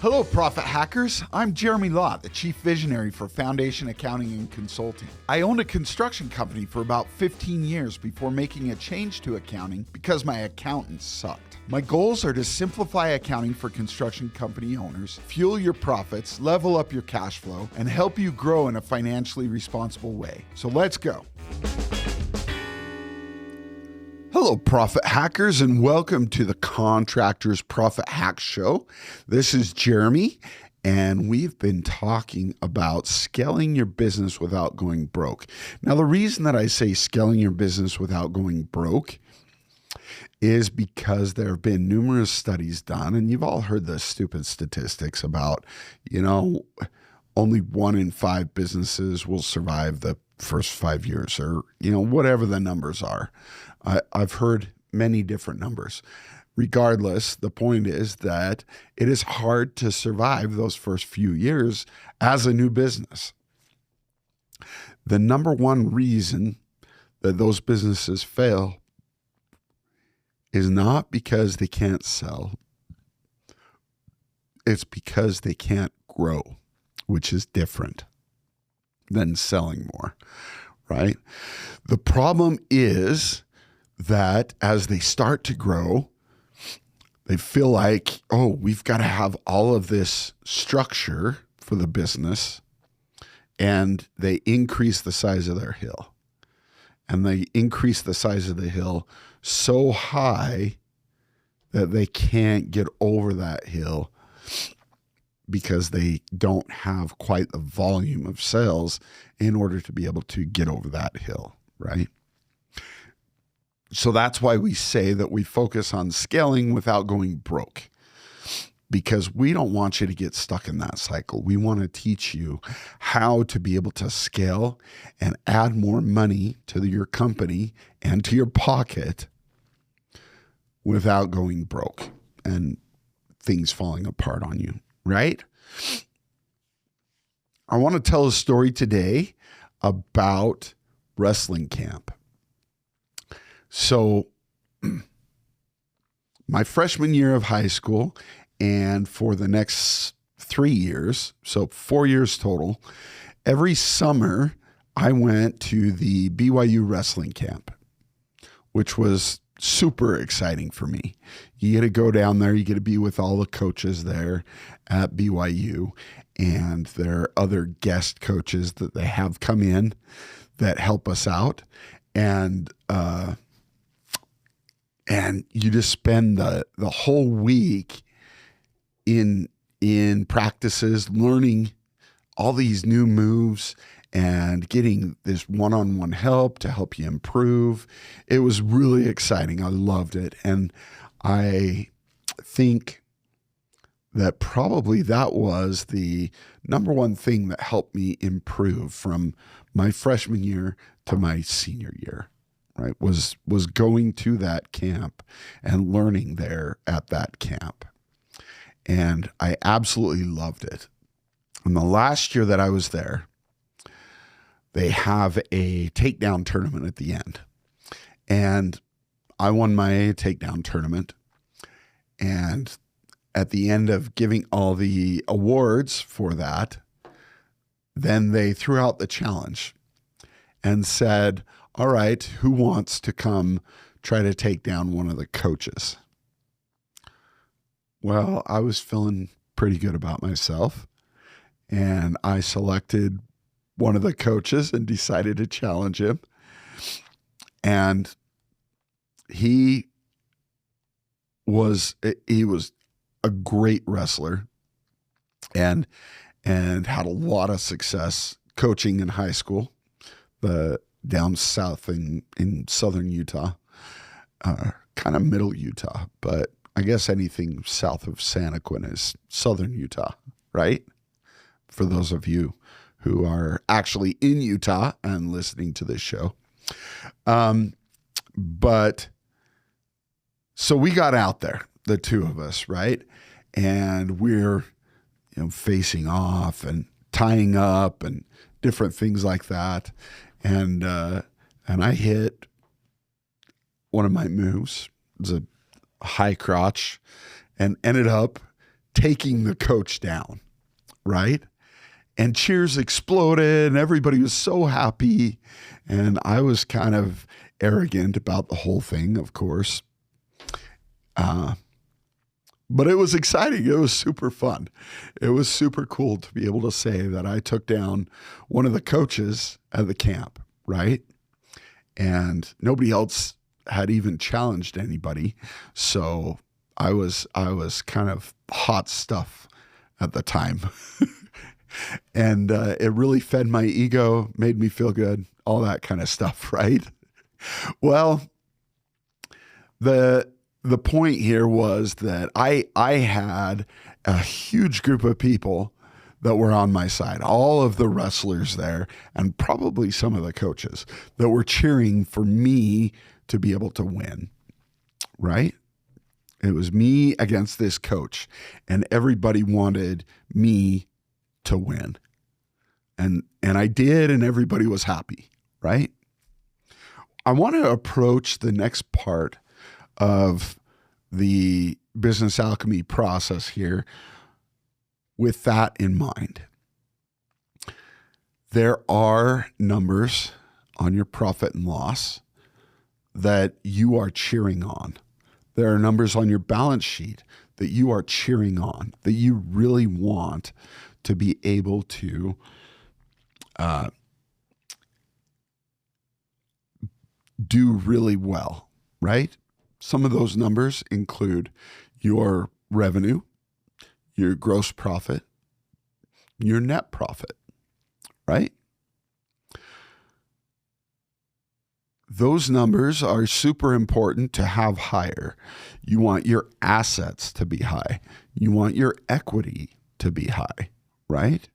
Hello, Profit Hackers. I'm Jeremy Lott, the Chief Visionary for Foundation Accounting and Consulting. I owned a construction company for about 15 years before making a change to accounting because my accountants sucked. My goals are to simplify accounting for construction company owners, fuel your profits, level up your cash flow, and help you grow in a financially responsible way. So let's go. Hello, Profit Hackers, and welcome to the Contractor's Profit Hack Show. This is Jeremy, and we've been talking about scaling your business without going broke. Now, the reason that I say scaling your business without going broke is because there have been numerous studies done, and you've all heard the stupid statistics about, only 1 in 5 businesses will survive the first 5 years, or, whatever the numbers are. I've heard many different numbers. Regardless, the point is that it is hard to survive those first few years as a new business. The number one reason that those businesses fail is not because they can't sell. It's because they can't grow, which is different than selling more, right? The problem is that as they start to grow, they feel like, we've got to have all of this structure for the business, and they increase the size of their hill. And they increase the size of the hill so high that they can't get over that hill because they don't have quite the volume of sales in order to be able to get over that hill, right? So that's why we say that we focus on scaling without going broke, because we don't want you to get stuck in that cycle. We want to teach you how to be able to scale and add more money to your company and to your pocket without going broke and things falling apart on you, right? I want to tell a story today about wrestling camp. So my freshman year of high school, and for the next 3 years, so 4 years total, every summer I went to the BYU wrestling camp, which was super exciting for me. You get to go down there, you get to be with all the coaches there at BYU, and there are other guest coaches that they have come in that help us out. And you just spend the whole week in practices, learning all these new moves and getting this one-on-one help to help you improve. It was really exciting. I loved it. And I think that probably that was the number one thing that helped me improve from my freshman year to my senior year. Right, was going to that camp and learning there at that camp. And I absolutely loved it. And the last year that I was there, they have a takedown tournament at the end. And I won my takedown tournament. And at the end of giving all the awards for that, then they threw out the challenge and said, all right, who wants to come try to take down one of the coaches? Well, I was feeling pretty good about myself, and I selected one of the coaches and decided to challenge him. And he was a great wrestler and had a lot of success coaching in high school, down south in southern Utah, kind of middle Utah, but I guess anything south of Santaquin is southern Utah, right? For those of you who are actually in Utah and listening to this show. But so we got out there, the two of us, right? And we're facing off and tying up and different things like that. And I hit one of my moves. It was a high crotch and ended up taking the coach down, right? And cheers exploded and everybody was so happy. And I was kind of arrogant about the whole thing, of course. But it was exciting. It was super fun. It was super cool to be able to say that I took down one of the coaches at the camp, right? And nobody else had even challenged anybody. So I was kind of hot stuff at the time. And it really fed my ego, made me feel good, all that kind of stuff, right? Well, the point here was that I had a huge group of people that were on my side, all of the wrestlers there, and probably some of the coaches that were cheering for me to be able to win, right? It was me against this coach, and everybody wanted me to win. And I did, and everybody was happy, right? I want to approach the next part of the business alchemy process here with that in mind. There are numbers on your profit and loss that you are cheering on. There are numbers on your balance sheet that you are cheering on, that you really want to be able to do really well, right? Some of those numbers include your revenue, your gross profit, your net profit, right? Those numbers are super important to have higher. You want your assets to be high. You want your equity to be high, right?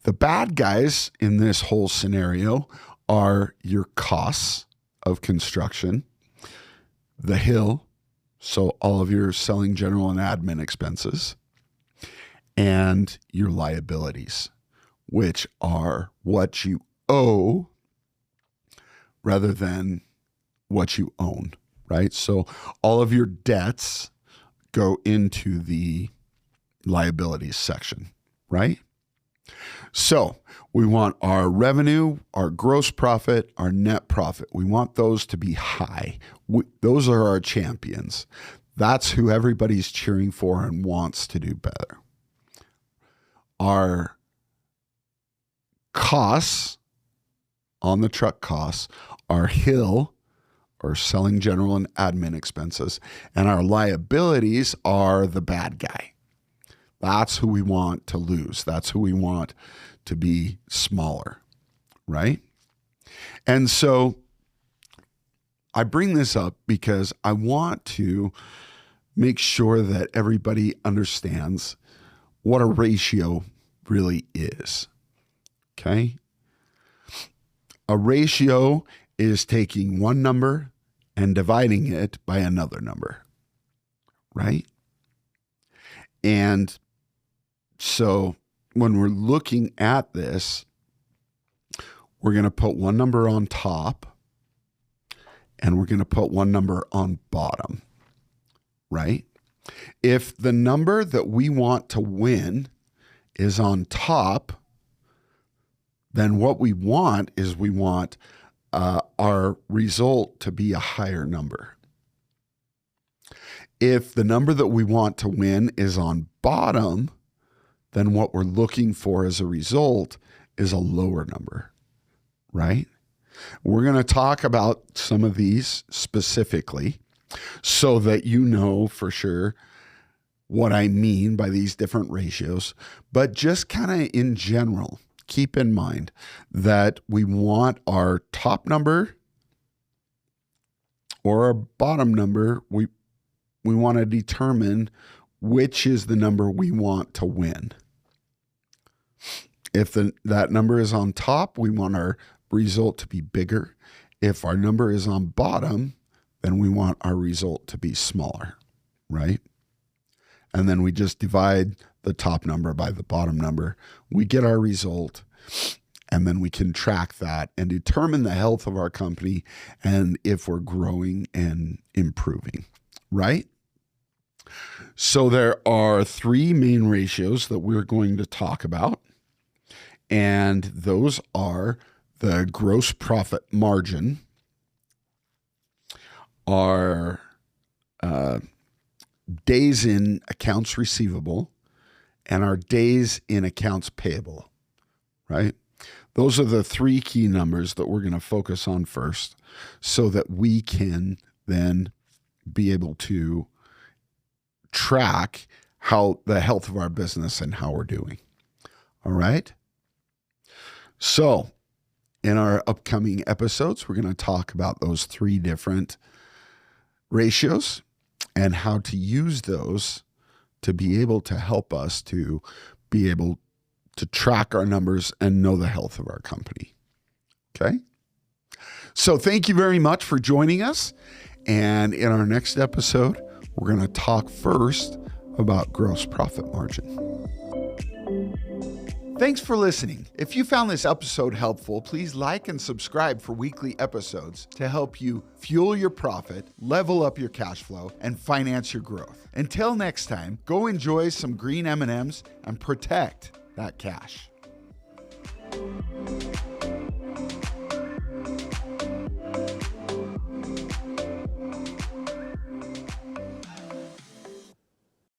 The bad guys in this whole scenario are your costs of construction, the hill, so all of your selling, general, and admin expenses, and your liabilities, which are what you owe rather than what you own, right? So all of your debts go into the liabilities section, right? So we want our revenue, our gross profit, our net profit. We want those to be high. Those are our champions. That's who everybody's cheering for and wants to do better. Our costs on the truck costs, our hill, or selling, general, and admin expenses, and our liabilities are the bad guy. That's who we want to lose. That's who we want to be smaller, right? And so I bring this up because I want to make sure that everybody understands what a ratio really is, okay? A ratio is taking one number and dividing it by another number, right? And so when we're looking at this, we're going to put one number on top and we're going to put one number on bottom, right? If the number that we want to win is on top, then what we want is we want our result to be a higher number. If the number that we want to win is on bottom, then what we're looking for as a result is a lower number, right? We're going to talk about some of these specifically so that you know for sure what I mean by these different ratios, but just kind of in general, keep in mind that we want our top number or our bottom number. We want to determine which is the number we want to win. If that number is on top, we want our result to be bigger. If our number is on bottom, then we want our result to be smaller, right? And then we just divide the top number by the bottom number. We get our result, and then we can track that and determine the health of our company and if we're growing and improving, right? So there are three main ratios that we're going to talk about, and those are the gross profit margin, our days in accounts receivable, and our days in accounts payable, right? Those are the three key numbers that we're going to focus on first so that we can then be able to track how the health of our business and how we're doing. All right. So in our upcoming episodes, we're going to talk about those three different ratios and how to use those to be able to help us to be able to track our numbers and know the health of our company. Okay. So thank you very much for joining us. And in our next episode, we're going to talk first about gross profit margin. Thanks for listening. If you found this episode helpful, please like and subscribe for weekly episodes to help you fuel your profit, level up your cash flow, and finance your growth. Until next time, go enjoy some green M&Ms and protect that cash.